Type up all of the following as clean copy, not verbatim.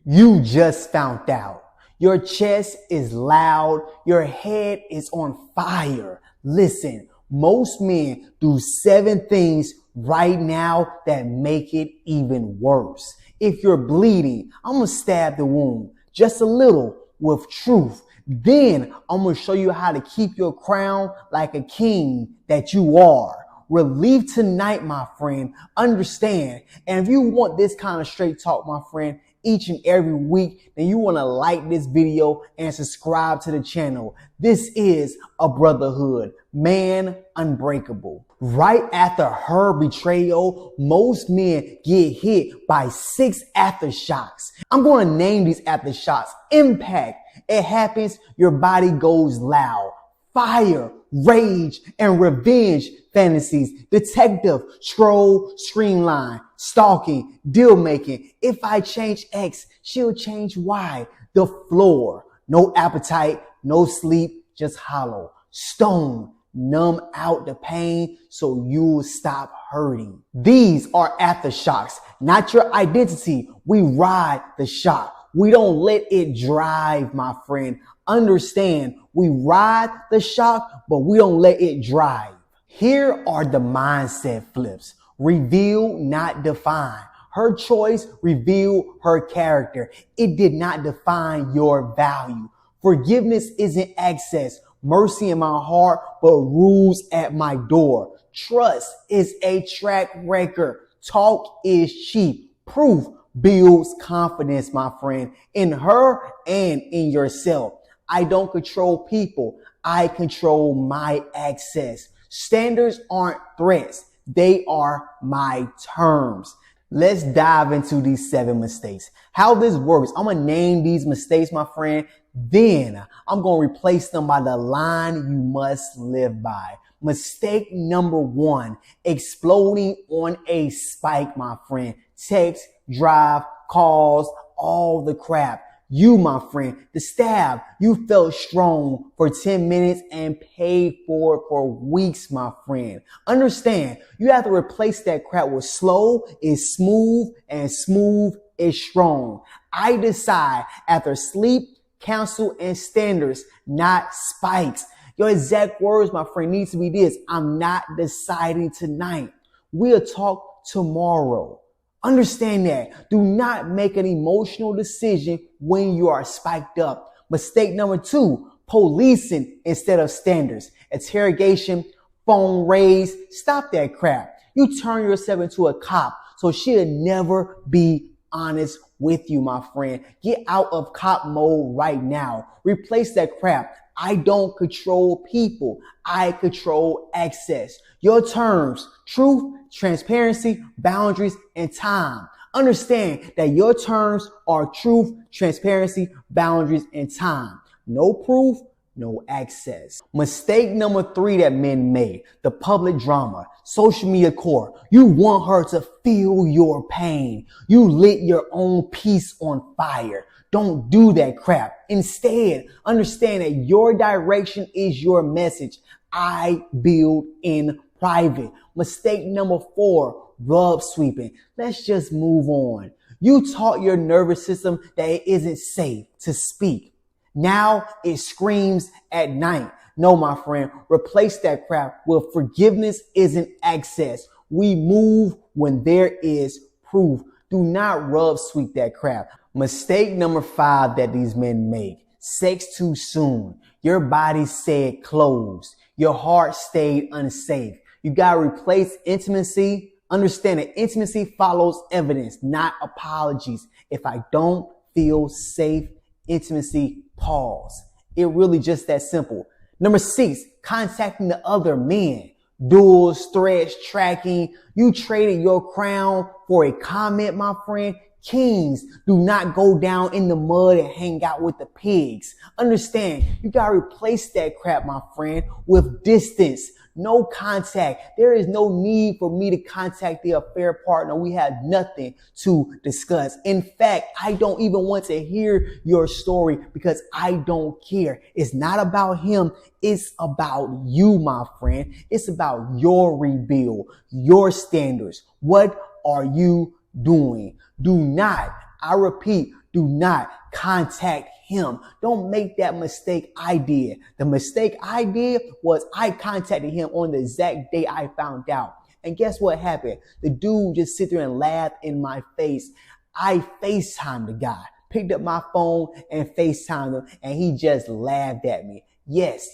You just found out. Your chest is loud. Your head is on fire. Listen, most men do 7 things right now that make it even worse. If you're bleeding, I'm going to stab the wound just a little with truth. Then I'm going to show you how to keep your crown like a king that you are. Relief tonight, my friend. Understand. And if you want this kind of straight talk, my friend, each and every week, then you want to like this video and subscribe to the channel. This is a brotherhood, man unbreakable. Right after her betrayal, most men get hit by 6 aftershocks. I'm going to name these aftershocks. Impact. It happens, your body goes loud. Fire, rage, and revenge fantasies. Detective, scroll, streamline, stalking, deal making. If I change X, she'll change Y. The floor, no appetite, no sleep, just hollow. Stone, numb out the pain so you'll stop hurting. These are aftershocks, not your identity. We ride the shock. We don't let it drive, my friend. Understand, we ride the shock, but we don't let it drive. Here are the mindset flips. Reveal, not define. Her choice revealed her character. It did not define your value. Forgiveness isn't access. Mercy in my heart, but rules at my door. Trust is a track record. Talk is cheap. Proof builds confidence, my friend, in her and in yourself. I don't control people. I control my access. Standards aren't threats. They are my terms. Let's dive into these 7 mistakes. How this works. I'm going to name these mistakes, my friend. Then I'm going to replace them by the line you must live by. Mistake number 1, exploding on a spike, my friend. Text, drive, calls, all the crap. You, my friend, the stab, you felt strong for 10 minutes and paid for it for weeks, my friend. Understand, you have to replace that crap with slow is smooth and smooth is strong. I decide after sleep, counsel, and standards, not spikes. Your exact words, my friend, needs to be this. I'm not deciding tonight. We'll talk tomorrow. Understand that. Do not make an emotional decision when you are spiked up. Mistake number 2, policing instead of standards. Interrogation, phone raised. Stop that crap. You turn yourself into a cop, so she'll never be honest with you, my friend. Get out of cop mode right now. Replace that crap. I don't control people. I control access. Your terms, truth, transparency, boundaries, and time. Understand that your terms are truth, transparency, boundaries, and time. No proof, no access. Mistake number 3 that men made, the public drama, social media core. You want her to feel your pain. You lit your own peace on fire. Don't do that crap. Instead, understand that your direction is your message. I build in private. Mistake number 4, rug sweeping. Let's just move on. You taught your nervous system that it isn't safe to speak. Now it screams at night. No, my friend, replace that crap with forgiveness isn't access. We move when there is proof. Do not rug sweep that crap. Mistake number 5 that these men make. Sex too soon. Your body said closed. Your heart stayed unsafe. You gotta replace intimacy. Understand that intimacy follows evidence, not apologies. If I don't feel safe, intimacy, pause. It really just that simple. Number 6, contacting the other men. Duels, threats, tracking. You traded your crown for a comment, my friend. Kings do not go down in the mud and hang out with the pigs. Understand, you gotta replace that crap, my friend, with distance. No contact. There is no need for me to contact the affair partner. We have nothing to discuss. In fact, I don't even want to hear your story because I don't care. It's not about him. It's about you, my friend. It's about your rebuild, your standards. What are you doing? Do not, I repeat, Do not contact him. Don't make that mistake I did. The mistake I did was I contacted him on the exact day I found out. And guess what happened? The dude just sit there and laughed in my face. I FaceTimed the guy, picked up my phone and FaceTimed him, and he just laughed at me. Yes,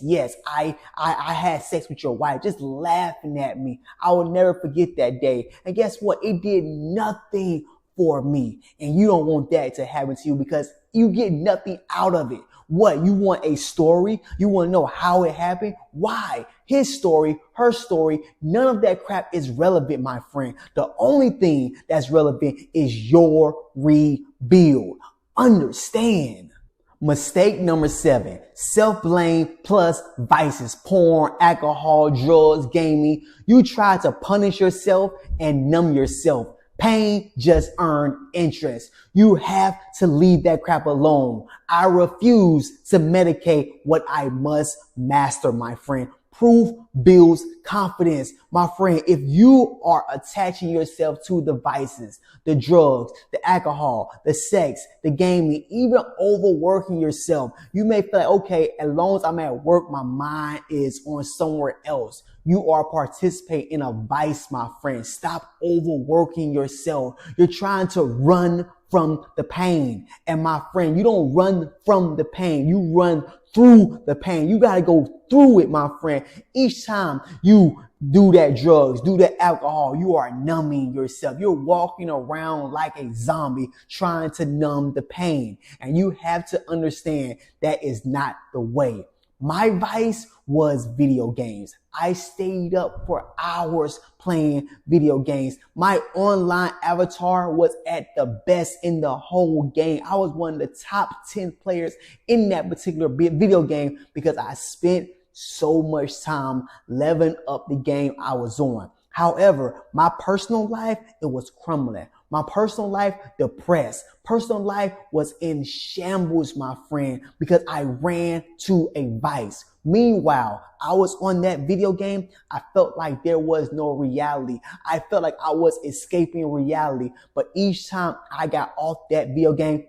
I had sex with your wife, just laughing at me. I will never forget that day. And guess what? It did nothing for me. And you don't want that to happen to you because you get nothing out of it. What? You want a story? You want to know how it happened? Why? His story, her story, none of that crap is relevant, my friend. The only thing that's relevant is your rebuild. Understand. Mistake number 7, self-blame plus vices, porn, alcohol, drugs, gaming. You try to punish yourself and numb yourself. Pain just earned interest. You have to leave that crap alone. I refuse to medicate what I must master, my friend. Proof builds confidence. My friend, if you are attaching yourself to the vices, the drugs, the alcohol, the sex, the gaming, even overworking yourself, you may feel like, okay, as long as I'm at work, my mind is on somewhere else. You are participating in a vice, my friend. Stop overworking yourself. You're trying to run from the pain. And my friend, you don't run from the pain. You run through the pain. You got to go through it, my friend. Each time you do that drugs, do that alcohol, you are numbing yourself. You're walking around like a zombie trying to numb the pain. And you have to understand that is not the way. My vice was video games. I stayed up for hours playing video games. My online avatar was at the best in the whole game. I was one of the top 10 players in that particular video game because I spent so much time leveling up the game I was on. However, my personal life, it was crumbling. My personal life, depressed. Personal life was in shambles, my friend, because I ran to a vice. Meanwhile, I was on that video game. I felt like there was no reality. I felt like I was escaping reality. But each time I got off that video game,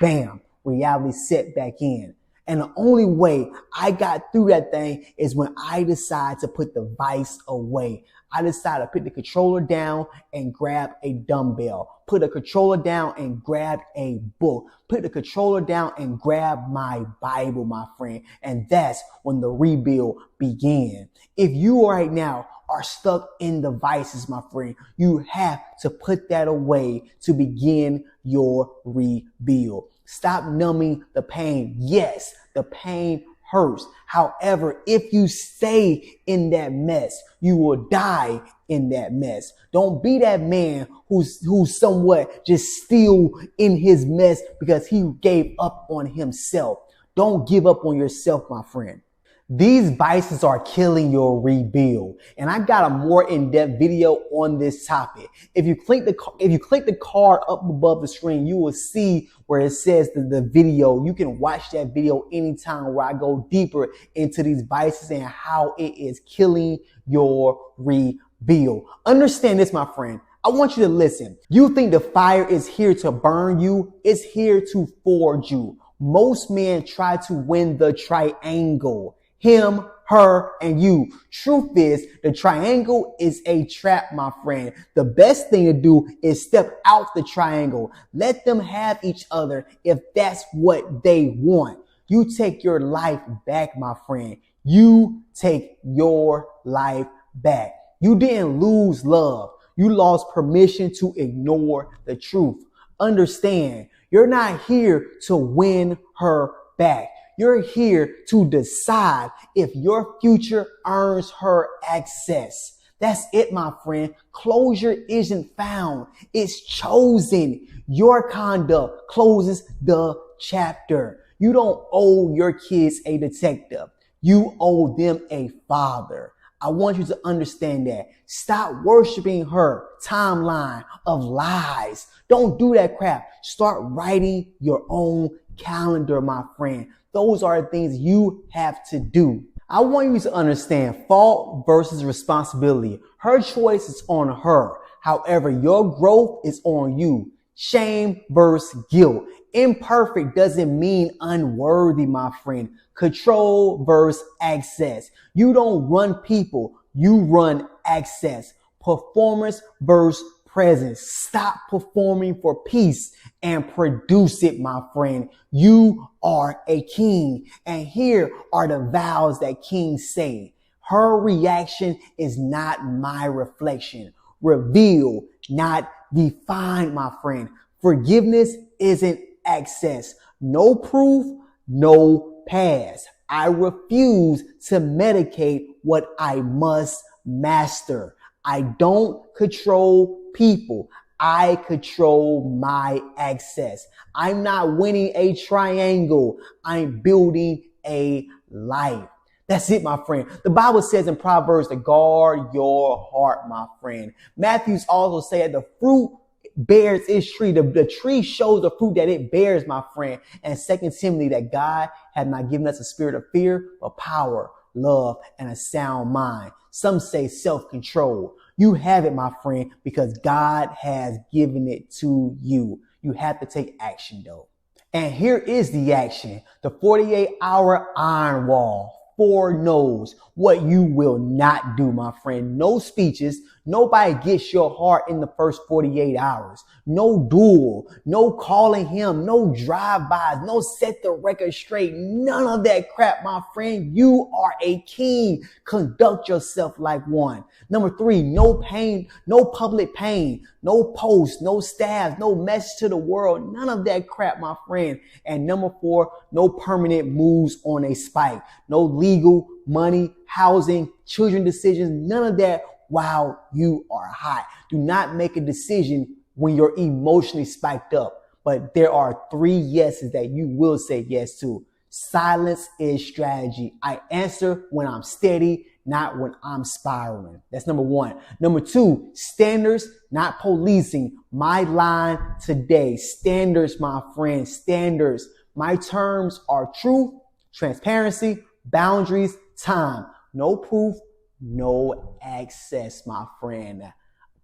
bam, reality set back in. And the only way I got through that thing is when I decided to put the vice away. I decided to put the controller down and grab a dumbbell. Put the controller down and grab a book. Put the controller down and grab my Bible, my friend. And that's when the rebuild began. If you right now are stuck in the vices, my friend, you have to put that away to begin your rebuild. Stop numbing the pain. Yes, the pain hurts. However, if you stay in that mess, you will die in that mess. Don't be that man who's somewhat just still in his mess because he gave up on himself. Don't give up on yourself, my friend. These vices are killing your rebuild. And I got a more in-depth video on this topic. If you click the card up above the screen, you will see where it says the video. You can watch that video anytime where I go deeper into these vices and how it is killing your rebuild. Understand this, my friend. I want you to listen. You think the fire is here to burn you. It's here to forge you. Most men try to win the triangle. Him, her, and you. Truth is, the triangle is a trap, my friend. The best thing to do is step out the triangle. Let them have each other if that's what they want. You take your life back, my friend. You take your life back. You didn't lose love. You lost permission to ignore the truth. Understand, you're not here to win her back. You're here to decide if your future earns her access. That's it, my friend. Closure isn't found. It's chosen. Your conduct closes the chapter. You don't owe your kids a detective. You owe them a father. I want you to understand that. Stop worshiping her timeline of lies. Don't do that crap. Start writing your own calendar, my friend. Those are things you have to do. I want you to understand fault versus responsibility. Her choice is on her. However, your growth is on you. Shame versus guilt. Imperfect doesn't mean unworthy, my friend. Control versus access. You don't run people, you run access. Performance versus presence. Stop performing for peace and produce it, my friend. You are a king. And here are the vows that kings say. Her reaction is not my reflection. Reveal, not define, my friend. Forgiveness isn't access. No proof, no pass. I refuse to medicate what I must master. I don't control people. I control my access. I'm not winning a triangle. I'm building a life. That's it, my friend. The Bible says in Proverbs to guard your heart, my friend. Matthews also said the fruit bears its tree. The tree shows the fruit that it bears, my friend. And 2 Timothy, that God had not given us a spirit of fear, but power, love, and a sound mind. Some say self-control. You have it, my friend, because God has given it to you. You have to take action, though. And here is the action. The 48-hour iron wall. 4 no's. What you will not do, my friend. No speeches. Nobody gets your heart in the first 48 hours. No duel. No calling him. No drive-bys. No set the record straight. None of that crap, my friend. You are a king. Conduct yourself like one. Number 3, no pain, no public pain, no posts, no stabs, no message to the world. None of that crap, my friend. And number 4, no permanent moves on a spike. No legal, money, housing, children decisions. None of that while you are hot. Do not make a decision when you're emotionally spiked up. But there are 3 yeses that you will say yes to. Silence is strategy. I answer when I'm steady, not when I'm spiraling. That's number 1. Number 2, standards, not policing. My line today, standards, my friend, standards. My terms are truth, transparency, boundaries, time. No proof, no access, my friend.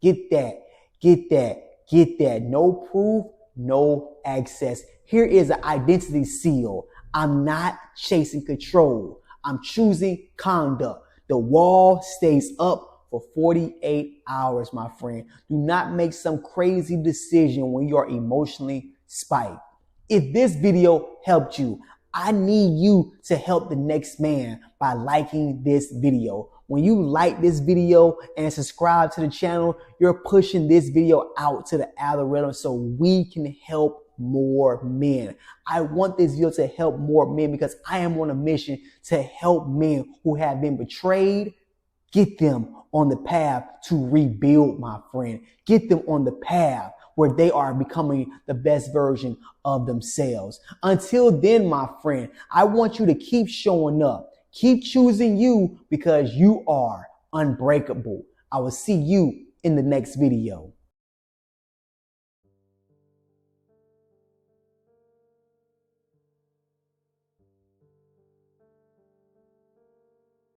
Get that, get that, get that. No proof, no access. Here is an identity seal. I'm not chasing control. I'm choosing conduct. The wall stays up for 48 hours, my friend. Do not make some crazy decision when you're emotionally spiked. If this video helped you, I need you to help the next man by liking this video. When you like this video and subscribe to the channel, you're pushing this video out to the algorithm so we can help more men. I want this video to help more men because I am on a mission to help men who have been betrayed, get them on the path to rebuild, my friend. Get them on the path where they are becoming the best version of themselves. Until then, my friend, I want you to keep showing up. Keep choosing you because you are unbreakable. I will see you in the next video.